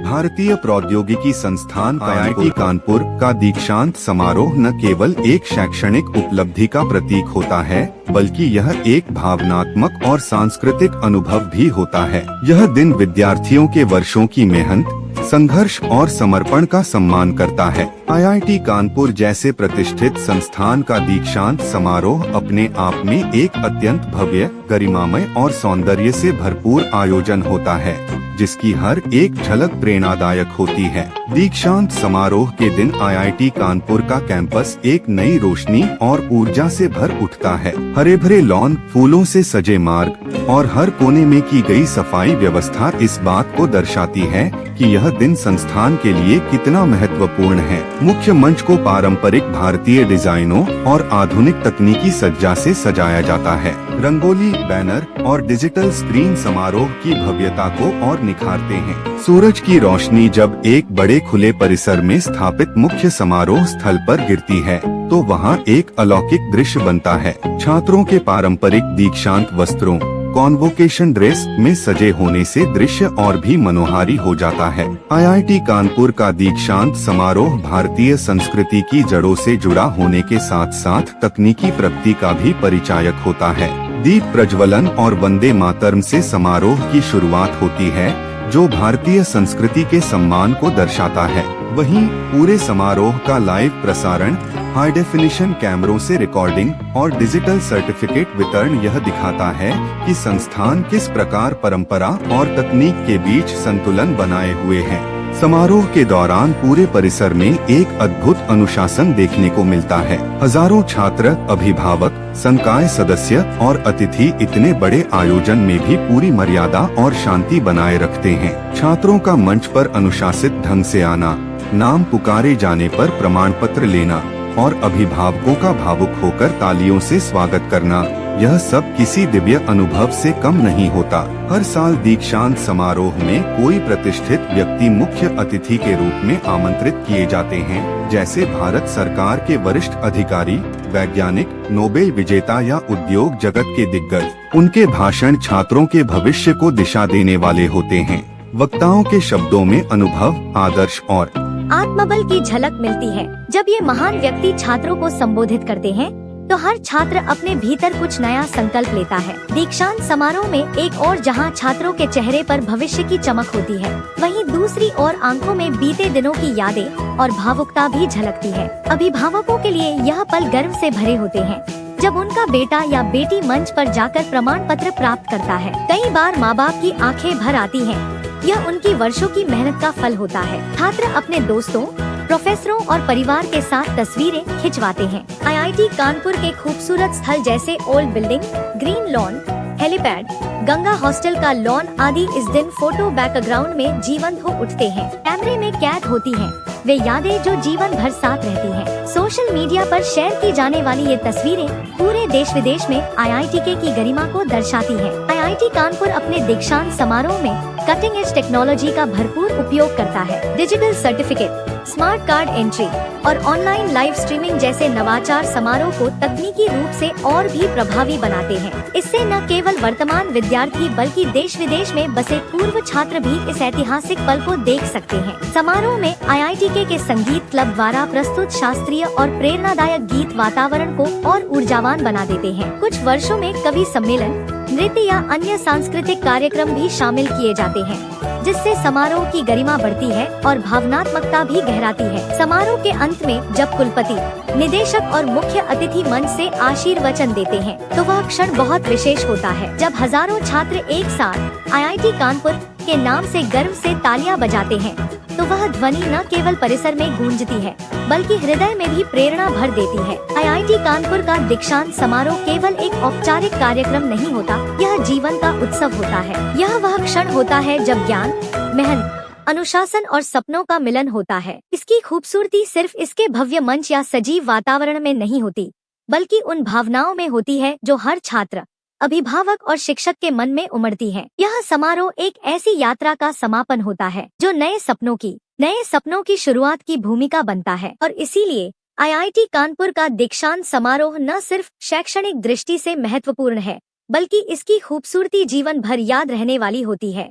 भारतीय प्रौद्योगिकी संस्थान IIT कानपुर का दीक्षांत समारोह न केवल एक शैक्षणिक उपलब्धि का प्रतीक होता है, बल्कि यह एक भावनात्मक और सांस्कृतिक अनुभव भी होता है। यह दिन विद्यार्थियों के वर्षों की मेहनत, संघर्ष और समर्पण का सम्मान करता है। IIT कानपुर जैसे प्रतिष्ठित संस्थान का दीक्षांत समारोह अपने आप में एक अत्यंत भव्य, गरिमामय और सौंदर्य से भरपूर आयोजन होता है, जिसकी हर एक झलक प्रेरणादायक होती है। दीक्षांत समारोह के दिन IIT कानपुर का कैंपस एक नई रोशनी और ऊर्जा से भर उठता है। हरे भरे लॉन, फूलों से सजे मार्ग और हर कोने में की गई सफाई व्यवस्था इस बात को दर्शाती है कि यह दिन संस्थान के लिए कितना महत्वपूर्ण है। मुख्य मंच को पारंपरिक भारतीय डिजाइनों और आधुनिक तकनीकी सज्जा से सजाया जाता है। रंगोली, बैनर और डिजिटल स्क्रीन समारोह की भव्यता को और निखारते हैं। सूरज की रोशनी जब एक बड़े खुले परिसर में स्थापित मुख्य समारोह स्थल पर गिरती है, तो वहाँ एक अलौकिक दृश्य बनता है। छात्रों के पारंपरिक दीक्षांत वस्त्रों, कॉन्वोकेशन ड्रेस में सजे होने से दृश्य और भी मनोहारी हो जाता है। IIT कानपुर का दीक्षांत समारोह भारतीय संस्कृति की जड़ों से जुड़ा होने के साथ साथ तकनीकी प्रगति का भी परिचायक होता है। दीप प्रज्वलन और वंदे मातरम से समारोह की शुरुआत होती है, जो भारतीय संस्कृति के सम्मान को दर्शाता है। वहीं पूरे समारोह का लाइव प्रसारण, हाई डेफिनिशन कैमरों से रिकॉर्डिंग और डिजिटल सर्टिफिकेट वितरण यह दिखाता है कि संस्थान किस प्रकार परंपरा और तकनीक के बीच संतुलन बनाए हुए है। समारोह के दौरान पूरे परिसर में एक अद्भुत अनुशासन देखने को मिलता है। हजारों छात्र, अभिभावक, संकाय सदस्य और अतिथि इतने बड़े आयोजन में भी पूरी मर्यादा और शांति बनाए रखते हैं। छात्रों का मंच पर अनुशासित ढंग से आना, नाम पुकारे जाने पर प्रमाण पत्र लेना और अभिभावकों का भावुक होकर तालियों से स्वागत करना, यह सब किसी दिव्य अनुभव से कम नहीं होता। हर साल दीक्षांत समारोह में कोई प्रतिष्ठित व्यक्ति मुख्य अतिथि के रूप में आमंत्रित किए जाते हैं, जैसे भारत सरकार के वरिष्ठ अधिकारी, वैज्ञानिक, नोबेल विजेता या उद्योग जगत के दिग्गज। उनके भाषण छात्रों के भविष्य को दिशा देने वाले होते हैं। वक्ताओं के शब्दों में अनुभव, आदर्श और आत्मबल की झलक मिलती है। जब ये महान व्यक्ति छात्रों को संबोधित करते हैं, तो हर छात्र अपने भीतर कुछ नया संकल्प लेता है। दीक्षांत समारोह में एक और जहां छात्रों के चेहरे पर भविष्य की चमक होती है, वहीं दूसरी ओर आंखों में बीते दिनों की यादें और भावुकता भी झलकती है। अभिभावकों के लिए यह पल गर्व से भरे होते हैं, जब उनका बेटा या बेटी मंच पर जाकर प्रमाण पत्र प्राप्त करता है। कई बार माँ बाप की आंखें भर आती हैं। यह उनकी वर्षों की मेहनत का फल होता है। छात्र अपने दोस्तों, प्रोफेसरों और परिवार के साथ तस्वीरें खिंचवाते हैं। IIT कानपुर के खूबसूरत स्थल जैसे old building, green lawn, helipad, Ganga hostel का लॉन आदि इस दिन फोटो बैकग्राउंड में जीवंत हो उठते हैं। कैमरे में कैद होती हैं वे यादें जो जीवन भर साथ रहती हैं। सोशल मीडिया पर शेयर की जाने वाली ये तस्वीरें पूरे देश विदेश में IIT की गरिमा को दर्शाती हैं। IIT कानपुर अपने दीक्षांत समारोह में कटिंग एज टेक्नोलॉजी का भरपूर उपयोग करता है। Digital certificate, smart card entry और ऑनलाइन लाइव स्ट्रीमिंग जैसे नवाचार समारोह को तकनीकी रूप से और भी प्रभावी बनाते हैं। इससे न केवल वर्तमान विद्यार्थी बल्कि देश विदेश में बसे पूर्व छात्र भी इस ऐतिहासिक पल को देख सकते हैं। समारोह में IIT के संगीत क्लब द्वारा प्रस्तुत शास्त्रीय और प्रेरणादायक गीत वातावरण को और ऊर्जावान बना देते हैं। कुछ वर्षों में कवि सम्मेलन, नृत्य या अन्य सांस्कृतिक कार्यक्रम भी शामिल किए जाते हैं, जिससे समारोह की गरिमा बढ़ती है और भावनात्मकता भी गहराती है। समारोह के अंत में जब कुलपति, निदेशक और मुख्य अतिथि मंच से आशीर्वचन देते हैं, तो वह क्षण बहुत विशेष होता है। जब हजारों छात्र एक साथ IIT कानपुर के नाम से गर्व से तालियां बजाते हैं, तो वह ध्वनि न केवल परिसर में गूंजती है, बल्कि हृदय में भी प्रेरणा भर देती है। IIT कानपुर का दीक्षांत समारोह केवल एक औपचारिक कार्यक्रम नहीं होता, यह जीवन का उत्सव होता है। यह वह क्षण होता है जब ज्ञान, मेहनत, अनुशासन और सपनों का मिलन होता है। इसकी खूबसूरती सिर्फ इसके भव्य मंच या सजीव वातावरण में नहीं होती, बल्कि उन भावनाओं में होती है जो हर छात्र, अभिभावक और शिक्षक के मन में उमड़ती है। यह समारोह एक ऐसी यात्रा का समापन होता है जो नए सपनों की शुरुआत की भूमिका बनता है। और इसीलिए IIT कानपुर का दीक्षांत समारोह न सिर्फ शैक्षणिक दृष्टि से महत्वपूर्ण है, बल्कि इसकी खूबसूरती जीवन भर याद रहने वाली होती है।